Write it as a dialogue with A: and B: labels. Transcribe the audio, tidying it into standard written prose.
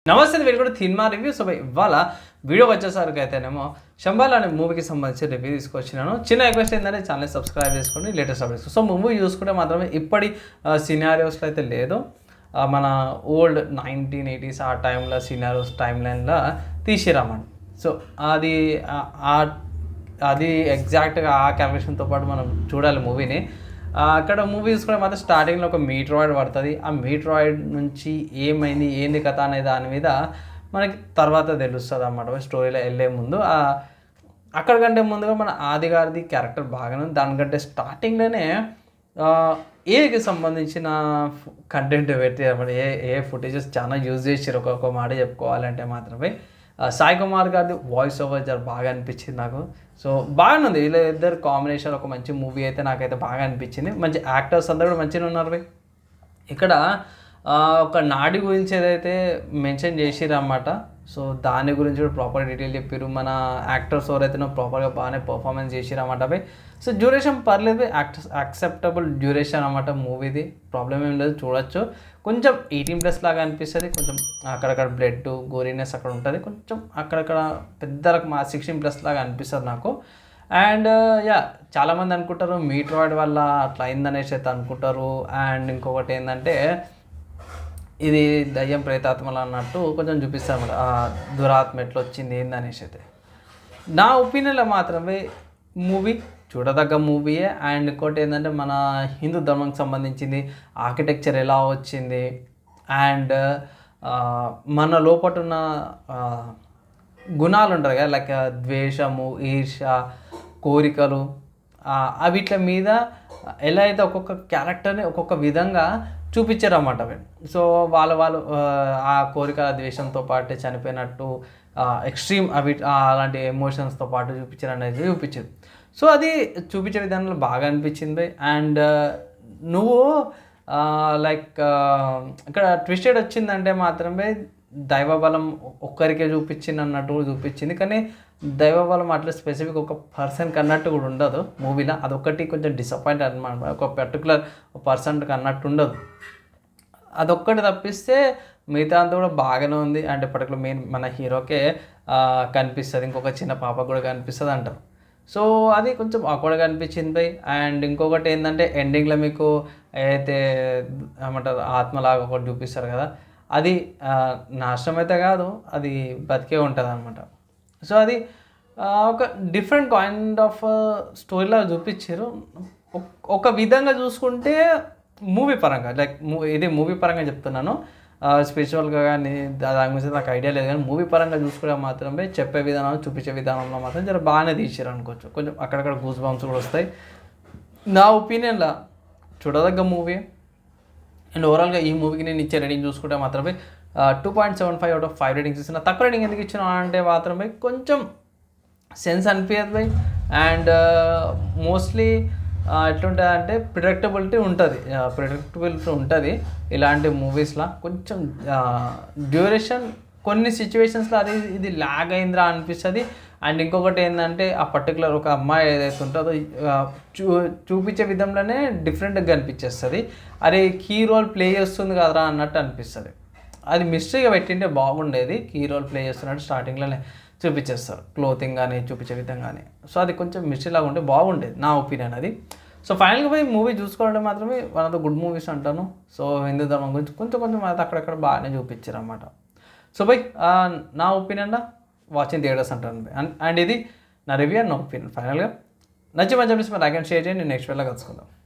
A: నమస్తే వీళ్ళు కూడా సినిమా రివ్యూ. సో ఇవాళ వీడియో వచ్చేసరికి అయితేనేమో శంబాల్ అనే మూవీకి సంబంధించి రివ్యూ తీసుకొచ్చినాను. చిన్న రిక్వెస్ట్ ఏంటంటే ఛానల్ సబ్స్క్రైబ్ చేసుకోండి, లేటెస్ట్ అప్డేట్స్. సో మూవీ చూసుకుంటే మాత్రమే ఇప్పటి సినారియోస్లో అయితే లేదు, మన ఓల్డ్ 1980s ఆ టైంలో సినారియోస్ టైం లైన్లో తీసిరామండి. సో అది అది ఎగ్జాక్ట్గా ఆ క్యాలిక్యులేషన్తో పాటు మనం చూడాలి మూవీని. అక్కడ మూవీ చూసుకుంటే మాత్రం స్టార్టింగ్లో ఒక మీట్రాయిడ్ పడుతుంది. ఆ మీట్రాయిడ్ నుంచి ఏమైంది ఏంది కథ అనే దాని మీద మనకి తర్వాత తెలుస్తుంది అన్నమాట స్టోరీలో వెళ్ళే ముందు. అక్కడికంటే ముందుగా మన ఆది గారిది క్యారెక్టర్ బాగానే ఉంది. దానికంటే స్టార్టింగ్లోనే ఏకి సంబంధించిన కంటెంట్ పెట్టి ఏ ఫుటేజెస్ చాలా యూజ్ చేసారు. ఒక్కొక్క మాట చెప్పుకోవాలంటే మాత్రమే సాయి కుమార్ గారిది వాయిస్ ఓవర్ బాగా అనిపించింది నాకు. సో బాగానే ఉంది, వీళ్ళ ఇద్దరు కాంబినేషన్ ఒక మంచి మూవీ అయితే నాకైతే బాగా అనిపించింది. మంచి యాక్టర్స్ అందరూ కూడా మంచిగా ఉన్నారు. ఇక్కడ ఒక నాడి గురించి ఏదైతే మెన్షన్ చేసిర్రు అన్నమాట. సో దాని గురించి కూడా ప్రాపర్ డీటెయిల్ చెప్పారు. మన యాక్టర్స్ ఎవరైతే ప్రాపర్గా బాగానే పర్ఫార్మెన్స్ చేసిర్రు అన్నమాట. సో డ్యూరేషన్ పర్లేదు, యాక్సెప్టబుల్ డ్యూరేషన్ అన్నమాట మూవీది, ప్రాబ్లం ఏం లేదు, చూడొచ్చు. కొంచెం 18+ లాగా అనిపిస్తుంది. కొంచెం అక్కడక్కడ బ్లడ్ గోరీనెస్ అక్కడ ఉంటుంది, కొంచెం అక్కడక్కడ పెద్ద రకం 16+ లాగా అనిపిస్తుంది నాకు. అండ్ చాలామంది అనుకుంటారు మీట్రాయిడ్ వల్ల అట్లా అయిందనేసి అయితే అనుకుంటారు. అండ్ ఇంకొకటి ఏంటంటే ఇది దయ్యం ప్రేతాత్మలు అన్నట్టు కొంచెం చూపిస్తారు అన్నమాట, దురాత్మ ఎట్లా వచ్చింది ఏందనేసి అయితే. నా ఒపీనియన్లో మాత్రమే మూవీ చూడదగ్గ మూవీయే. అండ్ ఇంకోటి ఏంటంటే మన హిందూ ధర్మంకి సంబంధించింది ఆర్కిటెక్చర్ ఎలా వచ్చింది, అండ్ మన లోపల ఉన్న గుణాలు ఉంటాయి కదా, లైక్ ద్వేషము, ఈర్ష, కోరికలు, వీటి మీద ఎలా అయితే ఒక్కొక్క క్యారెక్టర్ని ఒక్కొక్క విధంగా చూపించారు అన్నమాట. సో వాళ్ళు ఆ కోరికల ద్వేషంతో పాటు చనిపోయినట్టు ఎక్స్ట్రీమ్ అలాంటి ఎమోషన్స్తో పాటు చూపించారు అనేది చూపించారు. సో అది చూపించే విధానంలో బాగా అనిపించింది. అండ్ నువ్వు లైక్ ఇక్కడ ట్విస్టెడ్ వచ్చిందంటే మాత్రమే దైవబలం ఒక్కరికే చూపించింది అన్నట్టు చూపించింది. కానీ దైవబలం అట్లా స్పెసిఫిక్ ఒక పర్సన్కి అన్నట్టు కూడా ఉండదు మూవీలో. అదొక్కటి కొంచెం డిసప్పాయింట్ అనమాట, ఒక పర్టికులర్ పర్సన్కి అన్నట్టు ఉండదు. అదొక్కటి తప్పిస్తే మిగతా అంతా కూడా బాగానే ఉంది. అంటే పర్టికులర్ మెయిన్ మన హీరోకే కనిపిస్తుంది, ఇంకొక చిన్న పాప కూడా కనిపిస్తుంది అంటారు. సో అది కొంచెం ఆక్వర్డ్గా అనిపించింది. అండ్ ఇంకొకటి ఏంటంటే ఎండింగ్లో మీకు ఏదైతే ఏమంటారు ఆత్మలాగా ఒకటి చూపిస్తారు కదా, అది నాశనం అయితే కాదు, అది బతికే ఉంటుంది అనమాట. సో అది ఒక డిఫరెంట్ కైండ్ ఆఫ్ స్టోరీలా చూపించారు. ఒక విధంగా చూసుకుంటే మూవీ పరంగా, లైక్ ఇది మూవీ పరంగా చెప్తున్నాను, స్పిరిచువల్గా కానీ దాని గురించి నాకు ఐడియా లేదు. కానీ మూవీ పరంగా చూసుకుంటే మాత్రమే చెప్పే విధానం చూపించే విధానంలో మాత్రం జర బాగానే తీసారు అనుకోవచ్చు. కొంచెం అక్కడక్కడ గూస్ బంప్స్ కూడా వస్తాయి. నా ఒపీనియన్లో చూడదగ్గ మూవీ. అండ్ ఓవరాల్గా ఈ మూవీకి నేను ఇచ్చే రేటింగ్ చూసుకుంటే మాత్రమే 2.75/5 రేటింగ్స్ ఇస్తున్నా. తక్కువ రేటింగ్ ఎందుకు ఇచ్చినా అంటే మాత్రమే కొంచెం సెన్స్ అనిపించదు. అండ్ మోస్ట్లీ ఎట్లుంటుంది అంటే ప్రిడిక్టబిలిటీ ఉంటుంది ఇలాంటి మూవీస్లో. కొంచెం డ్యూరేషన్ కొన్ని సిచ్యువేషన్స్లో అది ఇది ల్యాగ్ అయిందిరా అనిపిస్తుంది. అండ్ ఇంకొకటి ఏంటంటే ఆ పర్టికులర్ ఒక అమ్మాయి ఏదైతే ఉంటుందో చూపించే విధంలోనే డిఫరెంట్గా కనిపించేస్తుంది. అరే కీ రోల్ ప్లే చేస్తుంది కదరా అన్నట్టు అనిపిస్తుంది. అది మిస్టరీగా పెట్టింటే బాగుండేది. కీ రోల్ ప్లే చేస్తున్నట్టు స్టార్టింగ్లోనే చూపించేస్తారు, క్లోతింగ్ కానీ చూపించే విధంగా కానీ. సో అది కొంచెం మిస్టరీలాగా ఉంటే బాగుండేది, నా ఒపీనియన్ అది. సో ఫైనల్గా పోయి మూవీ చూసుకోవడం మాత్రమే one of the good movies అంటాను. సో హిందూ ధర్మం గురించి కొంచెం అయితే అక్కడక్కడ బాగానే చూపించారు అన్నమాట. సో బై నా ఒపీనియన్లో వాచింగ్ థియేటర్స్ అంటాను. అండ్ ఇది నా రివ్యూ అండ్ నా ఒపీనియన్. ఫైనల్గా నచ్చి మంచి లైక్ అండ్ షేర్ చేయండి. నెక్స్ట్ వేళ కలుసుకుందాం.